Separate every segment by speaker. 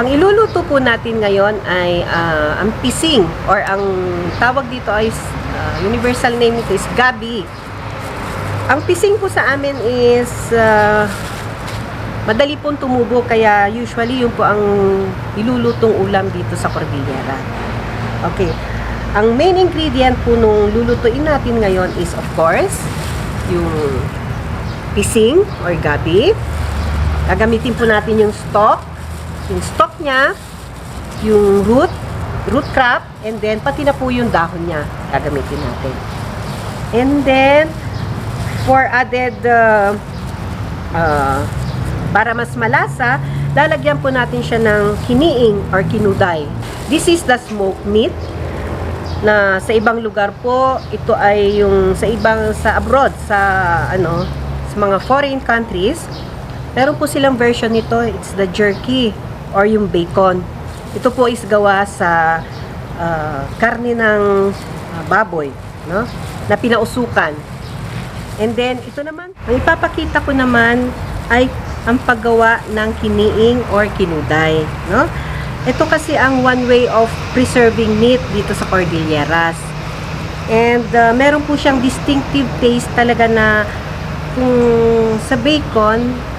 Speaker 1: Ang iluluto po natin ngayon ay ang pising or ang tawag dito ay universal name nito is gabi. Ang pising po sa amin is madali pong tumubo kaya usually yun po ang ilulutong ulam dito sa Cordillera. Okay. Ang main ingredient po nung lulutuin natin ngayon is of course yung pising or gabi. Gagamitin po natin yung stalk niya, yung root crop, and then pati na po yung dahon niya gagamitin natin. And then for added para mas malasa, lalagyan po natin siya ng kiniing or kinuday. This is the smoked meat na sa ibang lugar po ito ay yung sa abroad sa mga foreign countries meron po silang version nito, it's the jerky or yung bacon. Ito po is gawa sa karne ng baboy, no? Na pinausukan. And then, ito naman, ang ipapakita ko naman ay ang paggawa ng kiniing or kinuday, no? Ito kasi ang one way of preserving meat dito sa Cordilleras. And meron po siyang distinctive taste talaga na kung sa bacon,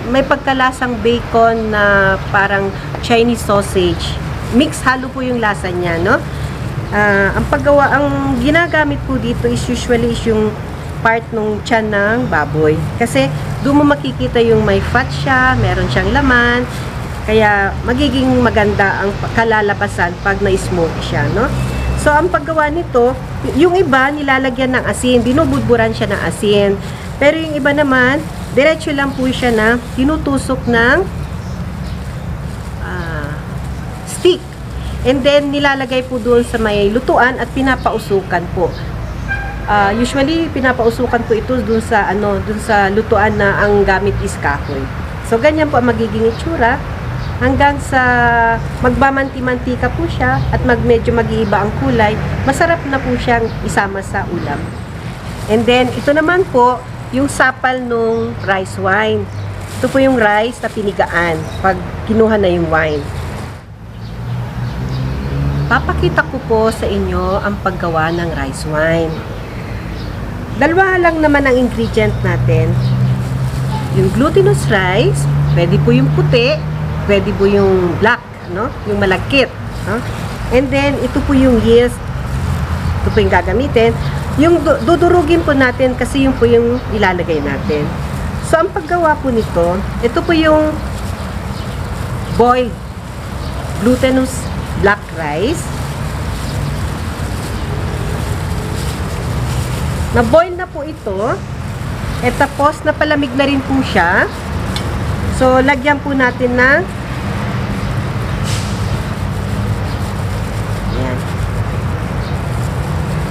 Speaker 1: may pagkalasang bacon na parang Chinese sausage. Mix halo po yung lasa niya, no? Ang ginagamit po dito is usually is yung part ng tiyan ng baboy. Kasi doon mo makikita yung may fat siya, meron siyang laman, kaya magiging maganda ang kalalabasan pag na-smoke siya, no? So, ang paggawa nito, yung iba nilalagyan ng asin, binubudburan siya ng asin. Pero yung iba naman, diretso lang po siya na tinutusok ng stick. And then, nilalagay po doon sa may lutuan at pinapausukan po. Usually, pinapausukan po ito doon sa lutuan na ang gamit is kahoy. So, ganyan po ang magiging itsura. Hanggang sa magbamanti-mantika po siya at medyo mag-iiba ang kulay, masarap na po siyang isama sa ulam. And then, ito naman po, yung sapal nung rice wine. Ito po yung rice na pinigaan pag kinuha na yung wine. Papakita ko po sa inyo ang paggawa ng rice wine. Dalawa lang naman ang ingredient natin. Yung glutinous rice, pwede po yung puti, pwede po yung black, no? Yung malagkit, no? And then, ito po yung yeast. Ito po yung gagamitin. Yung dudurugin po natin kasi yung po yung ilalagay natin. So, ang paggawa po nito, ito po yung boiled glutinous black rice. Na-boil na po ito. At tapos, napalamig na rin po siya. So, lagyan po natin ng ayan.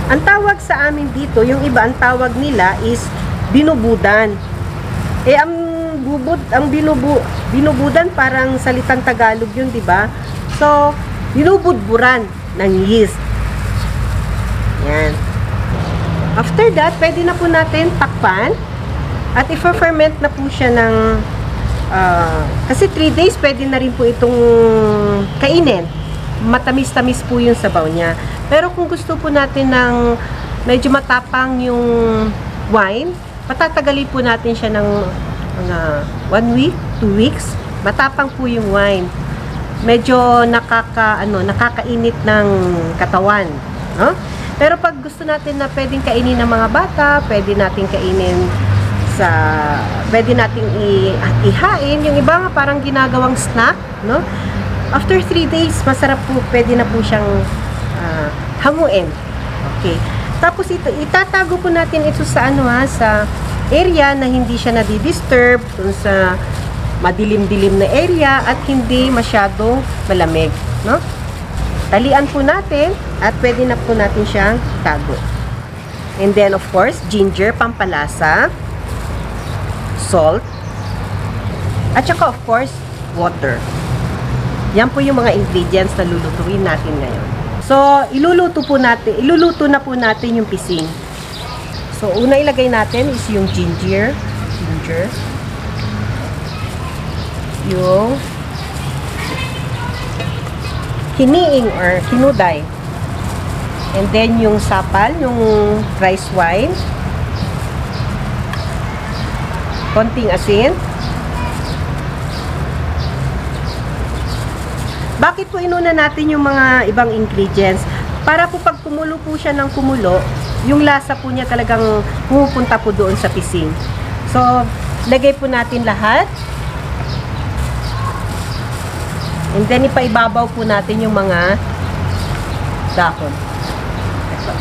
Speaker 1: Ang tawag sa amin dito, yung iba, ang tawag nila is binubudan. Ang binubudan parang salitang Tagalog yun, di ba? So, binubudburan ng yeast. Yan. After that, pwede na po natin takpan at i-ferment na po siya ng kasi 3 days pwede na rin po itong kainin. Matamis-tamis po yung sabaw niya. Pero kung gusto po natin ng medyo matapang yung wine, patatagalin po natin siya ng mga 1 week, 2 weeks. Matapang po yung wine. Medyo nakakainit ng katawan, no? Pero pag gusto natin na pwedeng kainin ng mga bata, pwede natin kainin pwede nating ihain. Yung iba nga parang ginagawang snack, no? After 3 days, masarap po, pwede na po siyang hanguin. Okay. Tapos itatago po natin ito sa sa area na hindi siya nadi-disturb, dun sa madilim-dilim na area at hindi masyadong malamig, no? Talian po natin at pwede na po natin siyang tago. And then of course, ginger, pampalasa, salt, at saka of course, water. Yan po yung mga ingredients na lulutuin natin ngayon. So, iluluto na po natin yung pising. So, una ilagay natin is yung ginger, yung kiniing or kinuday. And then yung sapal, yung rice wine. Konting asin. Bakit po inuna natin yung mga ibang ingredients? Para po pag kumulo po siya ng kumulo, yung lasa po niya talagang pumupunta po doon sa pising. So, lagay po natin lahat. And then, ipaibabaw po natin yung mga dahon. Ito.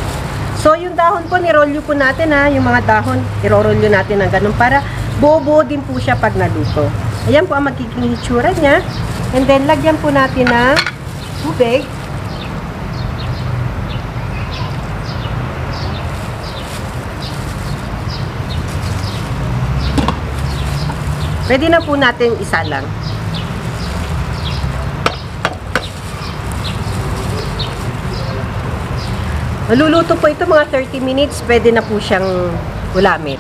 Speaker 1: So, yung dahon po, nirolyo po natin ha. Yung mga dahon, irorolyo natin ng ganun para buo-buo din po siya pag naluto. Ayan po ang magiging itsura niya. And then, lagyan po natin ng tubig. Pwede na po natin isalang. Maluluto po ito mga 30 minutes. Pwede na po siyang ulamin.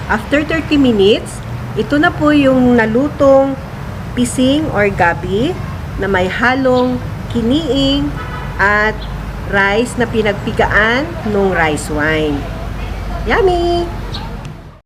Speaker 1: After 30 minutes, ito na po yung nalutong pising or gabi na may halong kiniing at rice na pinagpigaan nung rice wine. Yummy!